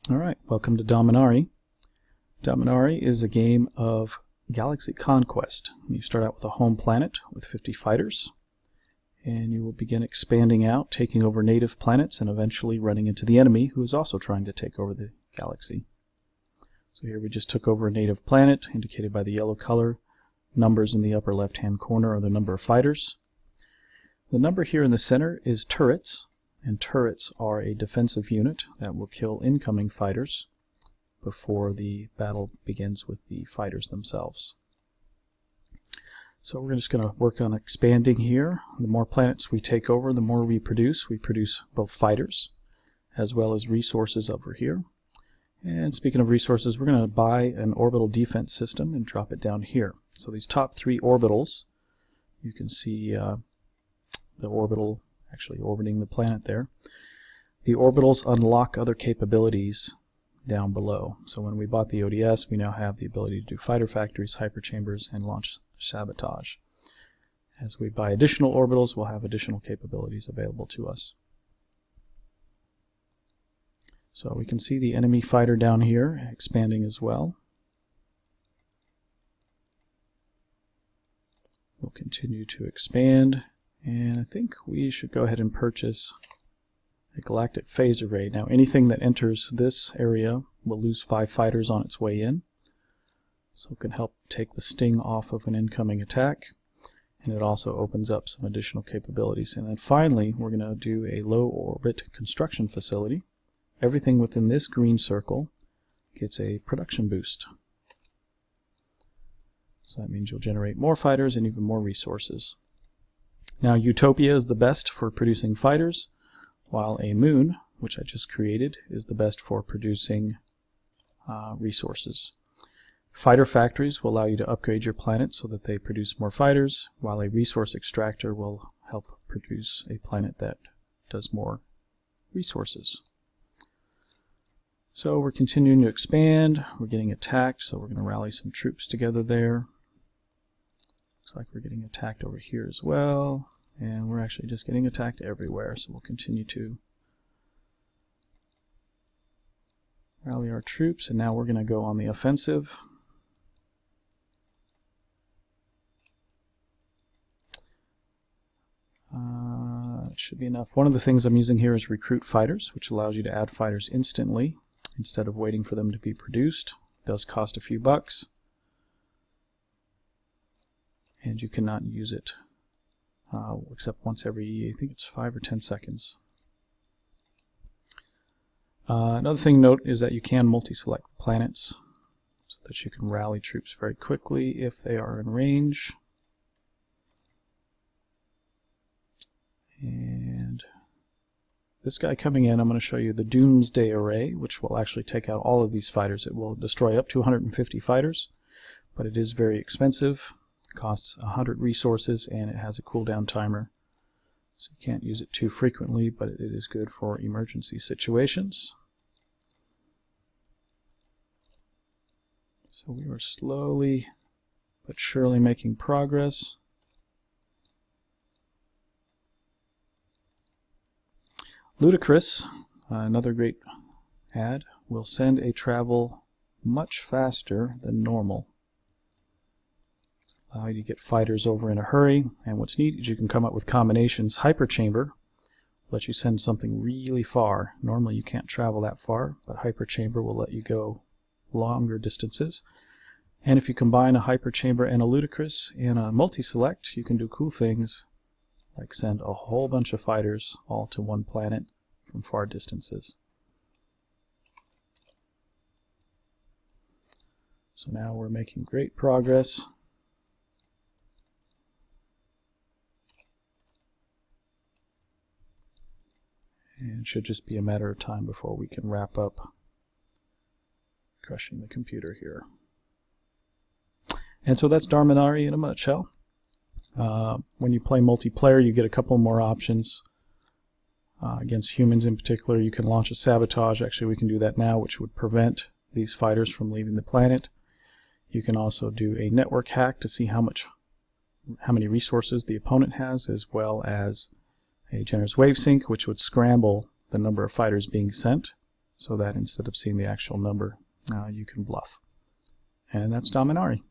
Alright, welcome to Dominari. Dominari is a game of galaxy conquest. You start out with a home planet with 50 fighters, and you will begin expanding out, taking over native planets, and eventually running into the enemy, who is also trying to take over the galaxy. So here we just took over a native planet, indicated by the yellow color. Numbers in the upper left-hand corner are the number of fighters. The number here in the center is turrets. And turrets are a defensive unit that will kill incoming fighters before the battle begins with the fighters themselves. So we're just going to work on expanding here. The more planets we take over, the more we produce. We produce both fighters as well as resources over here. And speaking of resources, we're going to buy an orbital defense system and drop it down here. So these top three orbitals, you can see the orbital actually orbiting the planet there. The orbitals unlock other capabilities down below. So when we bought the ODS, we now have the ability to do fighter factories, hyperchambers, and launch sabotage. As we buy additional orbitals, we'll have additional capabilities available to us. So we can see the enemy fighter down here expanding as well. We'll continue to expand. And I think we should go ahead and purchase a galactic phase array. Now anything that enters this area will lose 5 fighters on its way in. So it can help take the sting off of an incoming attack. And it also opens up some additional capabilities. And then finally we're going to do a low orbit construction facility. Everything within this green circle gets a production boost. So that means you'll generate more fighters and even more resources. Now Utopia is the best for producing fighters, while a moon, which I just created, is the best for producing resources. Fighter factories will allow you to upgrade your planet so that they produce more fighters, while a resource extractor will help produce a planet that does more resources. So we're continuing to expand, we're getting attacked, so we're going to rally some troops together there. Looks like we're getting attacked over here as well, and we're actually just getting attacked everywhere, so we'll continue to rally our troops, and now we're going to go on the offensive. It should be enough. One of the things I'm using here is recruit fighters, which allows you to add fighters instantly instead of waiting for them to be produced. It does cost a few bucks, and you cannot use it except once every, I think it's 5 or 10 seconds. Another thing to note is that you can multi-select the planets so that you can rally troops very quickly if they are in range. And this guy coming in, I'm going to show you the Doomsday Array, which will actually take out all of these fighters. It will destroy up to 150 fighters, but it is very expensive. Costs 100 resources, and it has a cooldown timer, so you can't use it too frequently, but it is good for emergency situations. So we are slowly but surely making progress. Ludicrous, another great ad, will send a travel much faster than normal. You get fighters over in a hurry, and what's neat is you can come up with combinations. Hyperchamber lets you send something really far. Normally you can't travel that far, but Hyperchamber will let you go longer distances. And if you combine a Hyperchamber and a Ludicrous and a multi-select, you can do cool things like send a whole bunch of fighters all to one planet from far distances. So now we're making great progress. And it should just be a matter of time before we can wrap up crushing the computer here. And so that's Dominari in a nutshell. When you play multiplayer, you get a couple more options. Against humans in particular, you can launch a sabotage. Actually, we can do that now, which would prevent these fighters from leaving the planet. You can also do a network hack to see how many resources the opponent has, as well as a generous wave sync, which would scramble the number of fighters being sent, so that instead of seeing the actual number, you can bluff. And that's Dominari.